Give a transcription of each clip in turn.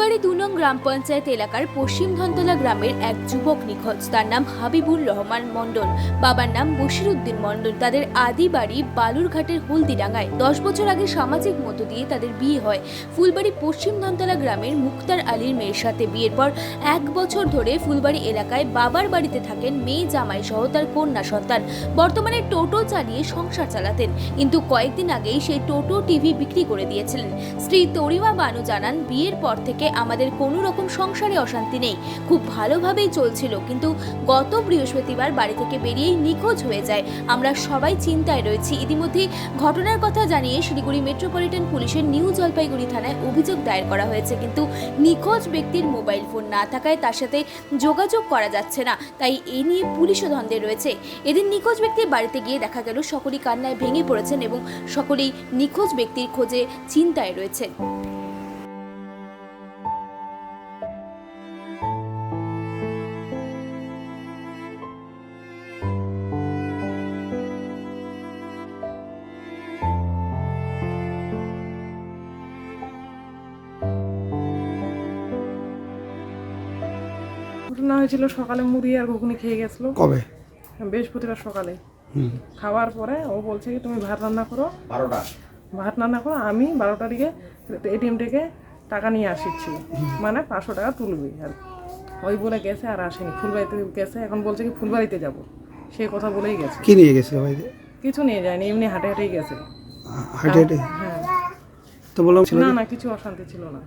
ফুলবাড়ি ২ নং গ্রাম পঞ্চায়েত এলাকার পশ্চিম ধনতলা গ্রামের এক যুবক নিখোঁজ। তার নাম হাবিবুর রহমান মণ্ডল, বাবার নাম বশিরউদ্দিন মণ্ডল। তাদের আদি বাড়ি বালুরঘাটের হলদিডাঙ্গায়। 10 বছর আগে সামাজিক মধ্য দিয়ে তাদের বিয়ে হয় ফুলবাড়ি পশ্চিম ধনতলা গ্রামের মুক্তার আলীর মেয়ের সাথে। বিয়ের পর 1 বছর ধরে ফুলবাড়ি এলাকায় বাবার বাড়িতে থাকেন মেয়ে জামাই সহ তার কন্যা সন্তান। বর্তমানে টোটো চালিয়ে সংসার চালাতেন, কিন্তু কয়েকদিন আগেই সেই টোটো টিভি বিক্রি করে দিয়েছিলেন। স্ত্রী তরিমা বানু জানান, বিয়ের পর থেকে আমাদের কোনো রকম সংসারে অশান্তি নেই, খুব ভালোভাবেই চলছিল, কিন্তু গত বৃহস্পতিবার বাড়ি থেকে বেরিয়েই নিখোঁজ হয়ে যায়। আমরা সবাই চিন্তায় রয়েছি। ইতিমধ্যে ঘটনার কথা জানিয়ে শিলিগুড়ি মেট্রোপলিটন পুলিশের নিউ জলপাইগুড়ি থানায় অভিযোগ দায়ের করা হয়েছে, কিন্তু নিখোঁজ ব্যক্তির মোবাইল ফোন না থাকায় তার সাথে যোগাযোগ করা যাচ্ছে না, তাই এ নিয়ে পুলিশও ধন্দে রয়েছে। এদিন নিখোঁজ ব্যক্তির বাড়িতে গিয়ে দেখা গেল সকলেই কান্নায় ভেঙে পড়েছেন এবং সকলেই নিখোঁজ ব্যক্তির খোঁজে চিন্তায় রয়েছেন। ঘটনা হয়েছিল সকালে মুড়ি আর ঘুগনি খেয়ে গেছিল। কবে? বৃহস্পতিবার সকালে খাওয়ার পরে ও বলছে কি তুমি ভাত রান্না করো, আমি 12টার দিকে এটিএম থেকে টাকা নিয়ে আসছি, মানে 500 টাকা তুলবি। আর ওই বলে গেছে, আর আসেনি। ফুলবাড়িতে গেছে, এখন বলছে কি ফুলবাড়িতে যাব, সেই কথা বলেই গেছে। কি নিয়ে গেছিল বাড়িতে? কিছু নিয়ে যায়নি, এমনি হাঁটে হাঁটেই গেছে। হাঁটে? হ্যাঁ। তো বললাম না কিছু অশান্তি ছিল না।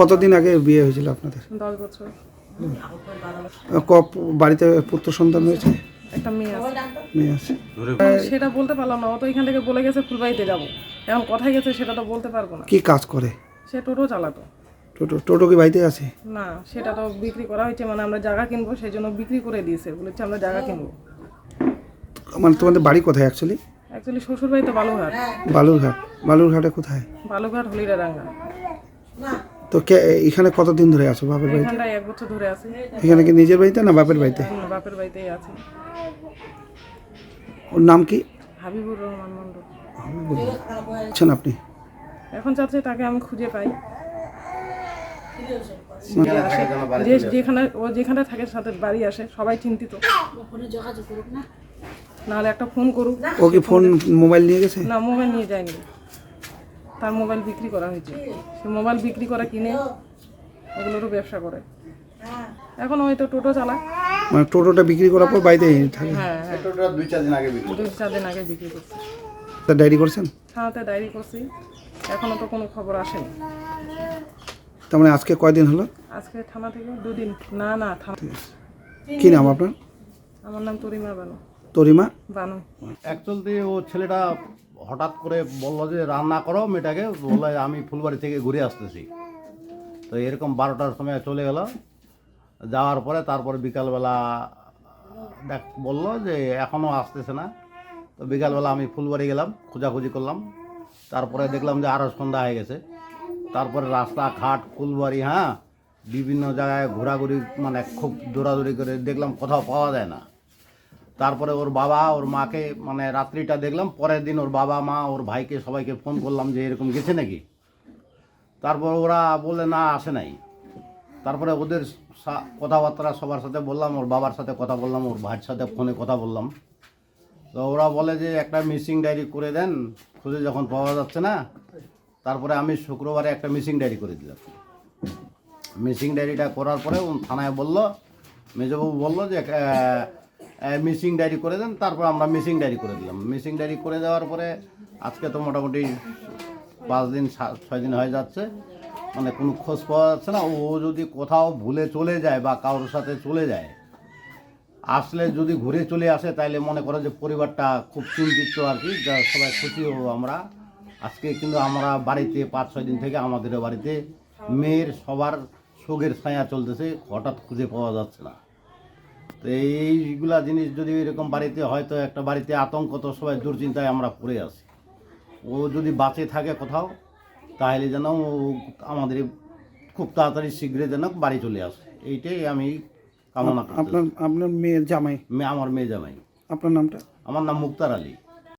কতদিন আগে বিয়ে হয়েছিল আপনাদের? 10 বছর। বাড়িতে পুত্র সন্তান হয়েছে? একটা মেয়ে আছে। মেয়ে আছে। সেটা বলতে পারলাম না, ও তো এখান থেকে বলে গেছে ফুলবাড়িতে যাব, এখন কোথায় গেছে সেটা তো বলতে পারবো না। কি কাজ করে? সে টোটো চালাতো। টোটো কি বাড়িতে আছে? না, সেটা তো বিক্রি করা হয়েছে, মানে আমরা জায়গা কিনবো সেই জন্য বিক্রি করে দিয়েছে, বলেছে আমরা জায়গা কিনবো। মানে তোমাদের বাড়ি কোথায় অ্যাকচুয়ালি? শ্বশুর বাড়ি তো বালুরঘাট। বালুরঘাটে কোথায়? বালুরঘাট হলিডাঙ্গা। তো এখানে কতদিন ধরে আছো বাপের বাড়িতে? এখানটায় 1 বছর ধরে আছে। এখানে কি নিজের বাড়িতে না বাপের বাড়িতে? বাপের বাড়িতেই আছে। ওর নাম কি? হাবিবুর রহমান মণ্ডল। আছেন আপনি? এখন চাচ্ছি তাকে আমি খুঁজে পাই। যেখানে থাকে সাথে বাড়ি আসে, সবাই চিন্তিত। নাহলে একটা ফোন করুক। ও কি মোবাইল নিয়ে গেছে? না, মোবাইল নিয়ে যায়নি, তার মোবাইল বিক্রি করা হয়েছে। সে মোবাইল বিক্রি করে কিনে ওগুলোরও ব্যবসা করে। এখন হয়তো টোটো চালায়। মানে টোটোটা বিক্রি করার পর বাড়িতে থাকে? হ্যাঁ, টোটোটা 2-4 দিন আগে বিক্রি 2-4 দিন আগে বিক্রি করছে। তা ডায়েরি করছেন? থানাতে ডায়েরি করছি, এখনো তো কোনো খবর আসেনি। তার মানে আজকে কয়দিন হলো? আজকে থানা থেকে 2 দিন। না থানা। কি নাম আপনার? আমার নাম তরিমা বানু। তরিমা বানু। অ্যাকচুয়ালি ও ছেলেটা হঠাৎ করে বললো যে রান্না করো মেয়েটাকে, বললো আমি ফুলবাড়ি থেকে ঘুরে আসতেছি। তো এরকম 12টার সময় চলে গেল। যাওয়ার পরে তারপরে বিকালবেলা বললো যে এখনও আসতেছে না। তো বিকালবেলা আমি ফুলবাড়ি গেলাম, খোঁজাখুঁজি করলাম। তারপরে দেখলাম যে আরও সন্ধ্যা হয়ে গেছে। তারপরে রাস্তাঘাট ফুলবাড়ি বিভিন্ন জায়গায় ঘোরাঘুরি, মানে খুব দৌড়াদৌড়ি করে দেখলাম, কোথাও পাওয়া যায় না। তারপরে ওর বাবা ওর মাকে, মানে রাত্রিটা দেখলাম, পরের দিন ওর বাবা মা ওর ভাইকে সবাইকে ফোন করলাম যে এরকম গেছে নাকি। তারপর ওরা বলে না, আসে নাই। তারপরে ওদের কথাবার্তা সবার সাথে বললাম, ওর বাবার সাথে কথা বললাম, ওর ভাইয়ের সাথে ফোনে কথা বললাম। তো ওরা বলে যে একটা মিসিং ডায়েরি করে দেন, খুঁজে যখন পাওয়া যাচ্ছে না। তারপরে আমি শুক্রবারে একটা মিসিং ডায়েরি করে দিলাম। মিসিং ডায়েরিটা করার পরে থানায় বললো, মেজবাবু বললো যে মিসিং ডায়েরি করে দেন। তারপর আমরা মিসিং ডায়েরি করে দিলাম। মিসিং ডায়েরি করে দেওয়ার পরে আজকে তো মোটামুটি 5 দিন 6 দিন হয়ে যাচ্ছে, মানে কোনো খোঁজ পাওয়া যাচ্ছে না। ও যদি কোথাও ভুলে চলে যায় বা কারোর সাথে চলে যায়, আসলে যদি ঘুরে চলে আসে, তাইলে মনে করো যে পরিবারটা খুব চিন্তিত আর কি, যা সবাই খুশি হবো আমরা। আজকে কিন্তু আমরা বাড়িতে 5-6 দিন থেকে আমাদের বাড়িতে মেয়ের সবার শোকের ছায়া চলতেছে, হঠাৎ খুঁজে পাওয়া যাচ্ছে না। তো এইগুলা জিনিস যদি এরকম বাড়িতে হয়তো একটা বাড়িতে আতঙ্ক, তো সবাই দুশ্চিন্তায় আমরা পড়ে আছি। ও যদি বাঁচে থাকে কোথাও, তাহলে যেন আমাদের খুব তাড়াতাড়ি শীঘ্রই যেন বাড়ি চলে আসে, এইটাই আমি কামনা করি। আপনার মেয়ের জামাই? আমার মেয়ে জামাই। আপনার নামটা? আমার নাম মুক্তার আলী।